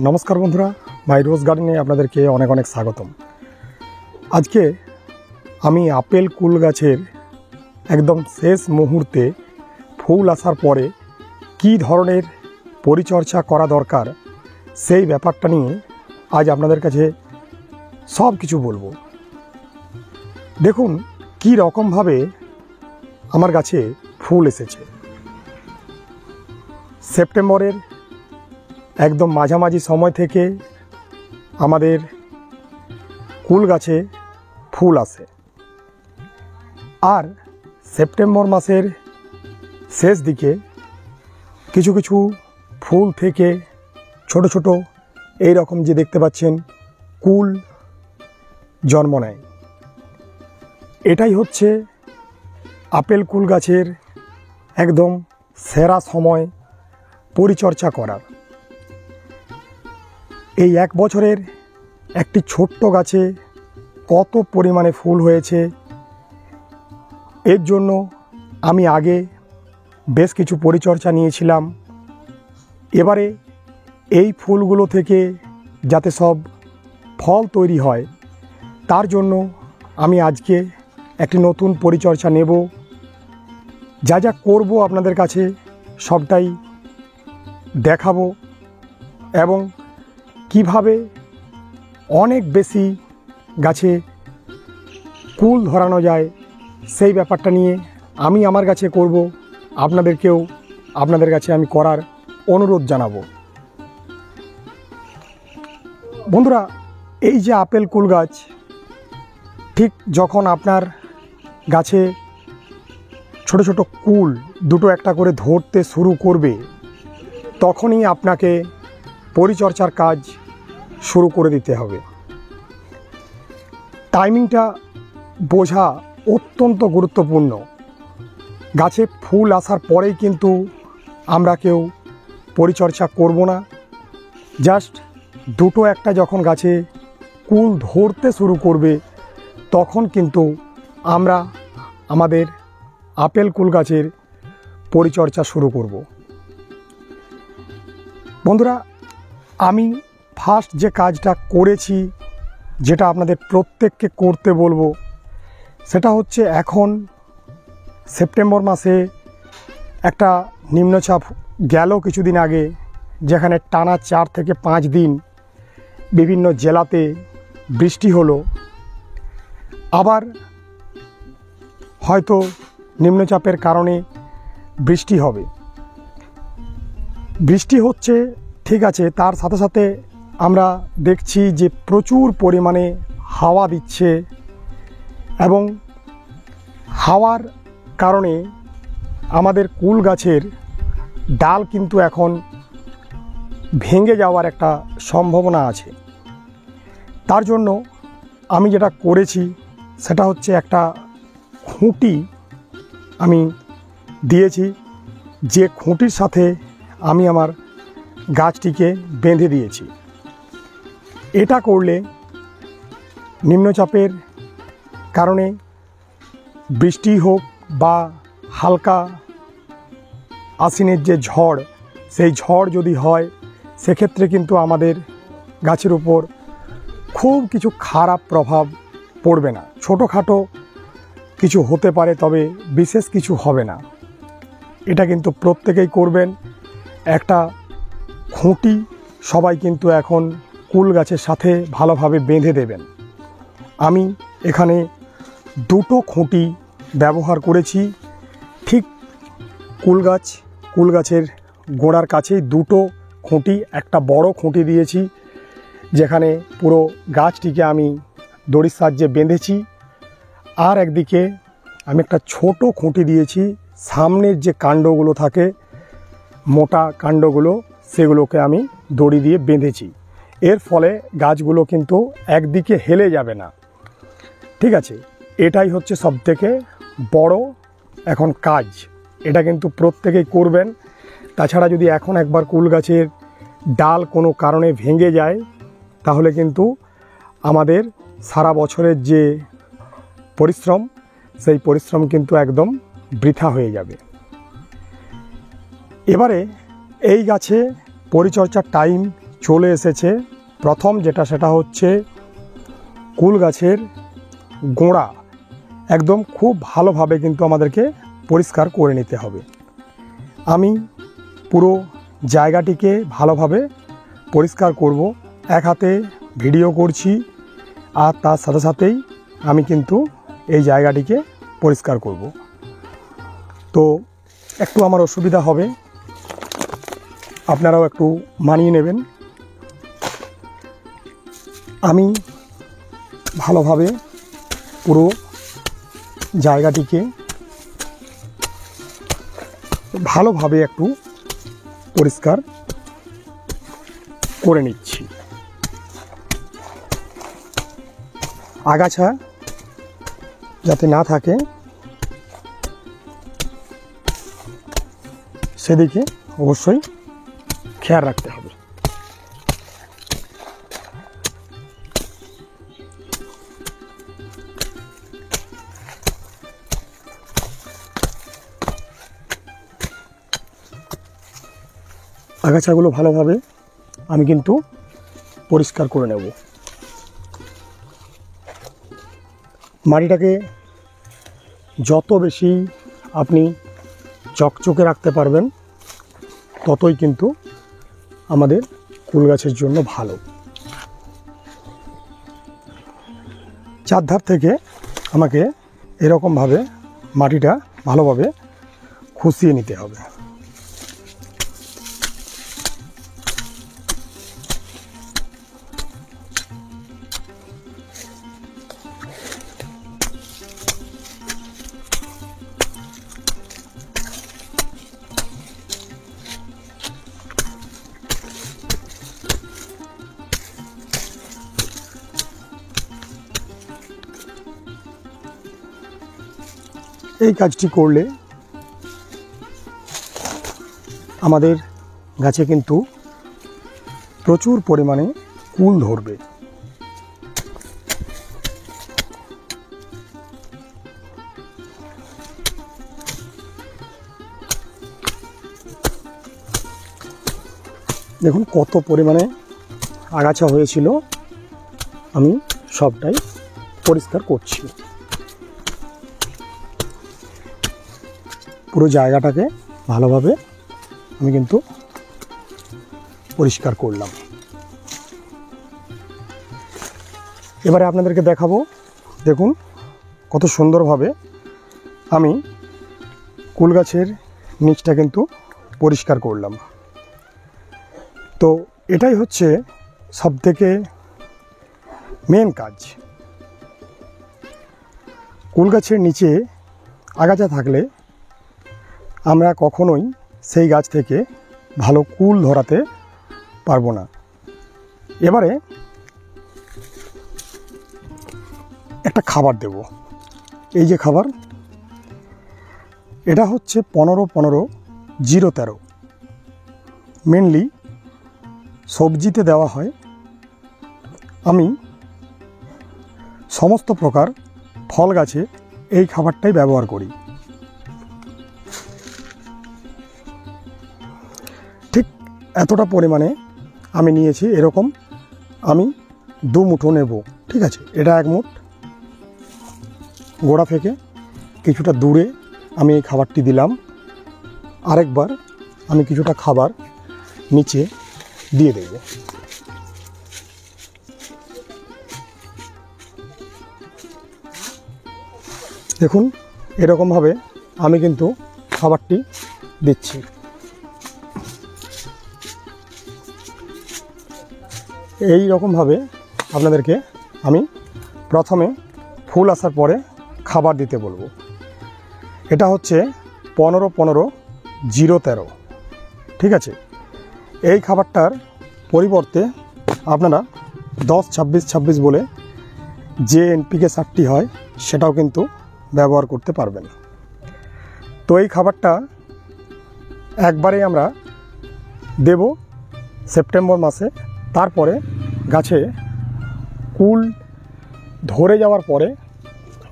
নমস্কার বন্ধুরা, মাই রোজ গার্ডেনে আপনাদেরকে অনেক অনেক স্বাগতম। আজকে আমি আপেল কুল গাছের একদম শেষ মুহূর্তে ফুল আসার পরে কী ধরনের পরিচর্যা করা দরকার সেই ব্যাপারটা নিয়ে আজ আপনাদের কাছে সব কিছু বলবো। দেখুন কী রকমভাবে আমার গাছে ফুল এসেছে। সেপ্টেম্বরের একদম মাঝামাঝি সময় থেকে আমাদের কুল গাছে ফুল আসে, আর সেপ্টেম্বর মাসের শেষ দিকে কিছু কিছু ফুল থেকে ছোট ছোট এই রকম যে দেখতে পাচ্ছেন কুল জন্ম নেয়। এটাই হচ্ছে আপেল কুল গাছের একদম সেরা সময় পরিচর্যা করার। এই এক বছরের একটি ছোট্ট গাছে কত পরিমাণে ফুল হয়েছে, এর জন্য আমি আগে বেশ কিছু পরিচর্যা নিয়েছিলাম। এবারে এই ফুলগুলো থেকে যাতে সব ফল তৈরি হয় তার জন্য আমি আজকে একটি নতুন পরিচর্যা নেব। যা যা করব আপনাদের কাছে সবটাই দেখাবো, এবং কিভাবে অনেক বেশি গাছে কুল ধরানো যায় সেই ব্যাপারটা নিয়ে আমি আমার গাছে করব, আপনাদের কাছে আমি করার অনুরোধ জানাবো। বন্ধুরা, এই যে আপেল কুল গাছ, ঠিক যখন আপনার গাছে ছোট ছোট কুল দুটো একটা করে ধরতে শুরু করবে তখনই আপনাকে পরিচর্যার কাজ শুরু করে দিতে হবে। টাইমিংটা বোঝা অত্যন্ত গুরুত্বপূর্ণ। গাছে ফুল আসার পরেই কিন্তু আমরা কেউ পরিচর্যা করব না। জাস্ট দুটো একটা যখন গাছে কুল ধরতে শুরু করবে তখন কিন্তু আমরা আমাদের আপেল কুল গাছের পরিচর্যা শুরু করব। বন্ধুরা, আমি ফার্স্ট যে কাজটা করেছি, যেটা আপনাদের প্রত্যেককে করতে বলবো, সেটা হচ্ছে এখন সেপ্টেম্বর মাসে একটা নিম্নচাপ গেল কিছুদিন আগে, যেখানে টানা 4 থেকে 5 দিন বিভিন্ন জেলাতে বৃষ্টি হলো। আবার হয়তো নিম্নচাপের কারণে বৃষ্টি হবে। বৃষ্টি হচ্ছে ঠিক আছে, তার সাথে সাথে আমরা দেখছি যে প্রচুর পরিমাণে হাওয়া দিচ্ছে, এবং হাওয়ার কারণে আমাদের কুল গাছের ডাল কিন্তু এখন ভেঙে যাওয়ার একটা সম্ভাবনা আছে। তার জন্য আমি যেটা করেছি সেটা হচ্ছে একটা খুঁটি আমি দিয়েছি, যে খুঁটির সাথে আমি আমার গাছটিকে বেঁধে দিয়েছি। এটা করলে নিম্নচাপের কারণে বৃষ্টি হোক বা হালকা আশ্বিনের যে ঝড়, সেই ঝড় যদি হয় সেক্ষেত্রে কিন্তু আমাদের গাছের উপর খুব কিছু খারাপ প্রভাব পড়বে না। ছোটোখাটো কিছু হতে পারে, তবে বিশেষ কিছু হবে না। এটা কিন্তু প্রত্যেকেই করবেন। একটা খুঁটি সবাই কিন্তু এখন কুল গাছের সাথে ভালোভাবে বেঁধে দেবেন। আমি এখানে দুটো খুঁটি ব্যবহার করেছি। ঠিক কুল গাছের গোড়ার কাছেই দুটো খুঁটি, একটা বড় খুঁটি দিয়েছি যেখানে পুরো গাছটিকে আমি দড়ির সাহায্যে বেঁধেছি, আর একদিকে আমি একটা ছোট খুঁটি দিয়েছি সামনের যে কাণ্ডগুলো থাকে, মোটা কাণ্ডগুলো, সেগুলোকে আমি দড়ি দিয়ে বেঁধেছি। এর ফলে গাছগুলো কিন্তু একদিকে হেলে যাবে না। ঠিক আছে, এটাই হচ্ছে সবথেকে বড় এখন কাজ। এটা কিন্তু প্রত্যেকেই করবেন। তাছাড়া যদি এখন একবার কুল গাছের ডাল কোনো কারণে ভেঙে যায় তাহলে কিন্তু আমাদের সারা বছরের যে পরিশ্রম, সেই পরিশ্রম কিন্তু একদম বৃথা হয়ে যাবে। এবারে এই গাছে পরিচর্যার টাইম চলে এসেছে। প্রথম সেটা হচ্ছে কুল গাছের গোড়া একদম খুব ভালোভাবে কিন্তু আমাদেরকে পরিষ্কার করে নিতে হবে। আমি পুরো জায়গাটিকে ভালোভাবে পরিষ্কার করব, এক হাতে ভিডিও করছি আর তার সাথে সাথেই আমি কিন্তু এই জায়গাটিকে পরিষ্কার করব। তো একটু আমার অসুবিধা হবে, আপনারাও একটু মানিয়ে নেবেন। আমি ভালোভাবে পুরো জায়গাটিকে ভালোভাবে একটু পরিষ্কার করে নিচ্ছি। আগাছা যাতে না থাকে সেদিকে অবশ্যই খেয়াল রাখতে হবে। আগাছাগুলো ভালোভাবে আমি কিন্তু পরিষ্কার করে নেব। মাটিটাকে যত বেশি আপনি চকচকে রাখতে পারবেন ততই কিন্তু আমাদের কুল গাছের জন্য ভালো। চারধার থেকে আমাকে এরকমভাবে মাটিটা ভালোভাবে খুশিয়ে নিতে হবে। এই কাজটি করলে আমাদের গাছে কিন্তু প্রচুর পরিমাণে কুল ধরবে। দেখুন কত পরিমাণে আগাছা হয়েছিল, আমি সবটাই পরিষ্কার করছি। পুরো জায়গাটাকে ভালোভাবে আমি কিন্তু পরিষ্কার করলাম। এবারে আপনাদেরকে দেখাবো, দেখুন কত সুন্দরভাবে আমি কুল গাছের নিচটা কিন্তু পরিষ্কার করলাম। তো এটাই হচ্ছে সবথেকে মেন কাজ। কুল গাছের নিচে আগাছা থাকলে আমরা কখনোই সেই গাছ থেকে ভালো কুল ধরাতে পারবো না। এবারে একটা খাবার দেব। এই যে খাবার, এটা হচ্ছে 15-15-0-13। মেনলি সবজিতে দেওয়া হয়। আমি সমস্ত প্রকার ফল গাছে এই খাবারটাই ব্যবহার করি। ঠিক এতটা পরিমাণে আমি নিয়েছি, এরকম আমি 2 মুঠো নেব, ঠিক আছে। এটা 1 মুঠ, গোড়া থেকে কিছুটা দূরে আমি এই খাবারটি দিলাম। আরেকবার আমি কিছুটা খাবার নিচে দিয়ে দেব। দেখুন এরকমভাবে আমি কিন্তু খাবারটি দিচ্ছি। এই রকমভাবে আপনাদেরকে আমি প্রথমে ফুল আসার পরে খাবার দিতে বলবো। এটা হচ্ছে 15-15-0-13, ঠিক আছে। এই খাবারটার পরিবর্তে আপনারা 10-26-26 বলে যে NPK সারটি হয় সেটাও কিন্তু ব্যবহার করতে পারবেন। তো এই খাবারটা একবারেই আমরা দেব সেপ্টেম্বর মাসে। তারপরে গাছে কুল ধরে যাওয়ার পরে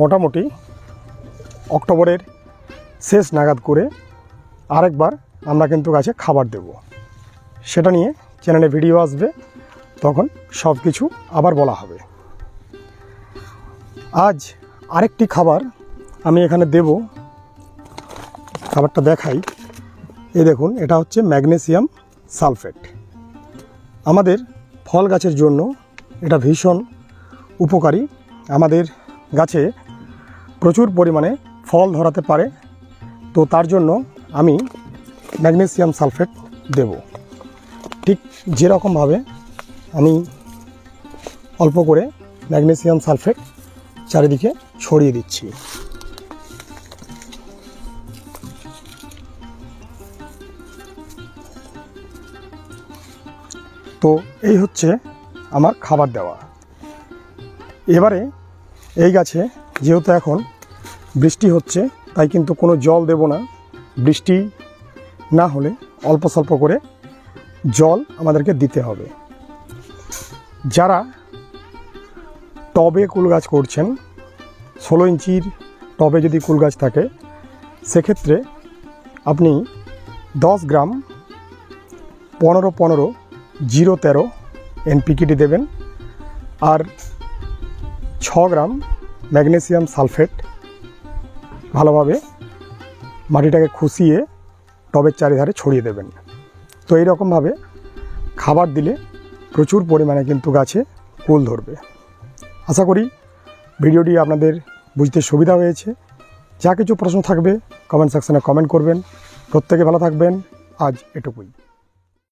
মোটামুটি অক্টোবরের শেষ নাগাদ করে আরেকবার আমরা কিন্তু গাছে খাবার দেব। সেটা নিয়ে চ্যানেলে ভিডিও আসবে, তখন সব কিছু আবার বলা হবে। আজ আরেকটি খাবার আমি এখানে দেব, খাবারটা দেখাই। এই দেখুন, এটা হচ্ছে ম্যাগনেসিয়াম সালফেট। আমাদের ফল গাছের জন্য এটা ভীষণ উপকারী। আমাদের গাছে প্রচুর পরিমাণে ফল ধরাতে পারে, তো তার জন্য আমি ম্যাগনেসিয়াম সালফেট দেব। ঠিক যেরকমভাবে আমি অল্প করে ম্যাগনেসিয়াম সালফেট চারিদিকে ছড়িয়ে দিচ্ছি। তো এই হচ্ছে আমার খাবার দেওয়া। এবারে এই গাছে যেহেতু এখন বৃষ্টি হচ্ছে, তাই কিন্তু কোনো জল দেব না। বৃষ্টি না হলে অল্প স্বল্প করে জল আমাদেরকে দিতে হবে। যারা টবে কুল গাছ করছেন, 16 ইঞ্চির টবে যদি কুল গাছ থাকে, সেক্ষেত্রে আপনি 10 গ্রাম 15-15-0-13 NPK দেবেন, আর 6 গ্রাম ম্যাগনেসিয়াম সালফেট ভালোভাবে মাটিটাকে খুশিয়ে টবের চারিধারে ছড়িয়ে দেবেন। তো এইরকমভাবে খাবার দিলে প্রচুর পরিমাণে কিন্তু গাছে কুল ধরবে। আশা করি ভিডিওটি আপনাদের বুঝতে সুবিধা হয়েছে। যা কিছু প্রশ্ন থাকবে কমেন্ট সেকশনে কমেন্ট করবেন। প্রত্যেকে ভালো থাকবেন। আজ এটুকুই।